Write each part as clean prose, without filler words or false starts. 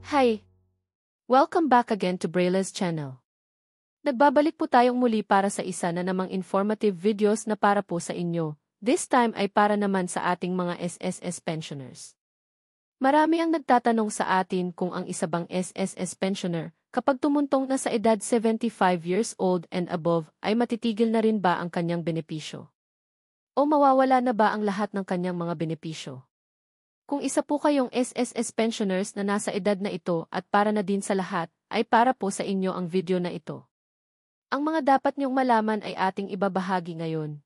Hi! Welcome back again to Brayla's channel. Nagbabalik po tayong muli para sa isa na namang informative videos na para po sa inyo. This time ay para naman sa ating mga SSS pensioners. Marami ang nagtatanong sa atin kung ang isa bang SSS pensioner, kapag tumuntong na sa edad 75 years old and above, ay matitigil na rin ba ang kanyang benepisyo? O mawawala na ba ang lahat ng kanyang mga benepisyo? Kung isa po kayong SSS pensioners na nasa edad na ito at para na din sa lahat, ay para po sa inyo ang video na ito. Ang mga dapat niyong malaman ay ating ibabahagi ngayon.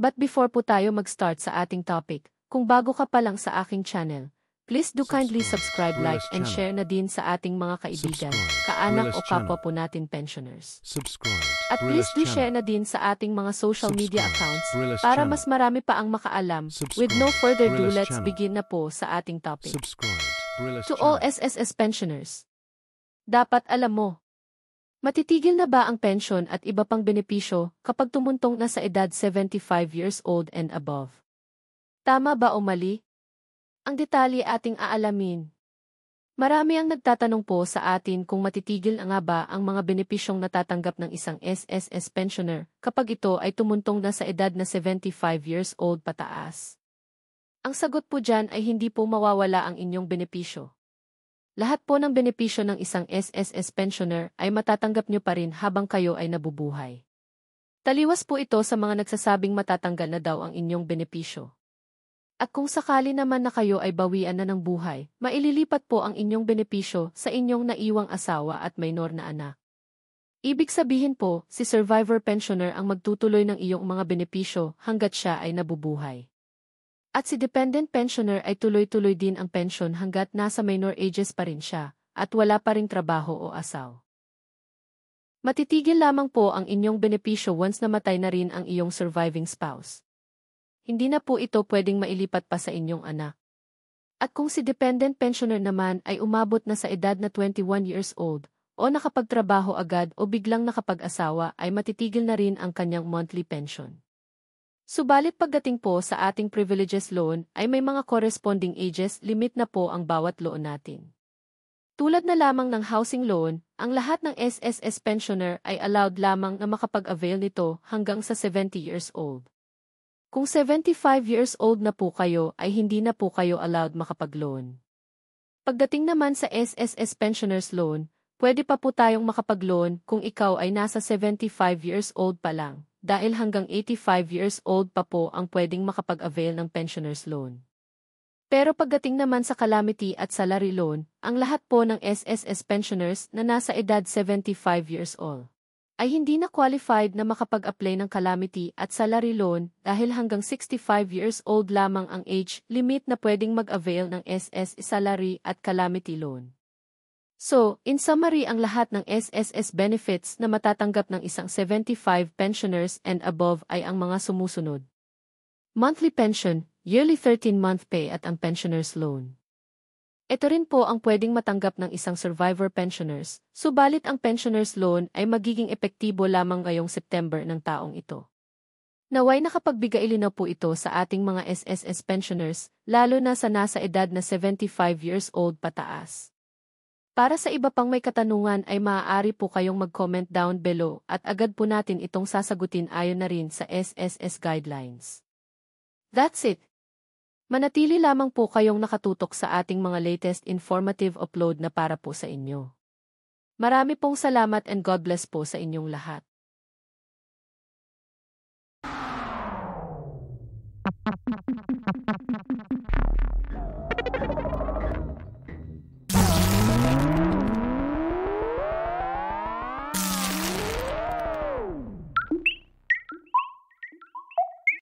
But before po tayo mag-start sa ating topic, kung bago ka pa lang sa aking channel, please do kindly subscribe, like, and share na din sa ating mga kaibigan, kaanak o kapwa po natin pensioners. At please do share na din sa ating mga social media accounts para mas marami pa ang makaalam. With no further ado, let's begin na po sa ating topic. To all SSS pensioners, dapat alam mo, matitigil na ba ang pensyon at iba pang benepisyo kapag tumuntong na sa edad 75 years old and above? Tama ba o mali? Ang detalye ating aalamin. Marami ang nagtatanong po sa atin kung matitigil nga ba ang mga benepisyong natatanggap ng isang SSS pensioner kapag ito ay tumuntong na sa edad na 75 years old pataas. Ang sagot po dyan ay hindi po mawawala ang inyong benepisyo. Lahat po ng benepisyo ng isang SSS pensioner ay matatanggap nyo pa rin habang kayo ay nabubuhay. Taliwas po ito sa mga nagsasabing matatanggal na daw ang inyong benepisyo. At kung sakali naman na kayo ay bawian na ng buhay, maililipat po ang inyong benepisyo sa inyong naiwang asawa at minor na anak. Ibig sabihin po, si survivor pensioner ang magtutuloy ng iyong mga benepisyo hanggat siya ay nabubuhay. At si dependent pensioner ay tuloy-tuloy din ang pensyon hanggat nasa minor ages pa rin siya, at wala pa ring trabaho o asaw. Matitigil lamang po ang inyong benepisyo once namatay na rin ang iyong surviving spouse. Hindi na po ito pwedeng mailipat pa sa inyong anak. At kung si dependent pensioner naman ay umabot na sa edad na 21 years old, o nakapagtrabaho agad o biglang nakapag-asawa ay matitigil na rin ang kanyang monthly pension. Subalit pagdating po sa ating privileges loan ay may mga corresponding ages limit na po ang bawat loan natin. Tulad na lamang ng housing loan, ang lahat ng SSS pensioner ay allowed lamang na makapag-avail nito hanggang sa 70 years old. Kung 75 years old na po kayo ay hindi na po kayo allowed makapag-loan. Pagdating naman sa SSS pensioners loan, pwede pa po tayong makapag-loan kung ikaw ay nasa 75 years old pa lang, dahil hanggang 85 years old pa po ang pwedeng makapag-avail ng pensioners loan. Pero pagdating naman sa calamity at salary loan, ang lahat po ng SSS pensioners na nasa edad 75 years old ay hindi na qualified na makapag-apply ng calamity at salary loan dahil hanggang 65 years old lamang ang age limit na pwedeng mag-avail ng SS salary at calamity loan. So, in summary, ang lahat ng SSS benefits na matatanggap ng isang 75 pensioners and above ay ang mga sumusunod. Monthly pension, yearly 13-month pay at ang pensioners loan. Ito rin po ang pwedeng matanggap ng isang survivor pensioners, subalit ang pensioners loan ay magiging epektibo lamang ngayong September ng taong ito. Naway nakapagbigay linaw po ito sa ating mga SSS pensioners, lalo na sa nasa edad na 75 years old pataas. Para sa iba pang may katanungan ay maaari po kayong mag-comment down below at agad po natin itong sasagutin ayon na rin sa SSS guidelines. That's it. Manatili lamang po kayong nakatutok sa ating mga latest informative upload na para po sa inyo. Marami pong salamat and God bless po sa inyong lahat.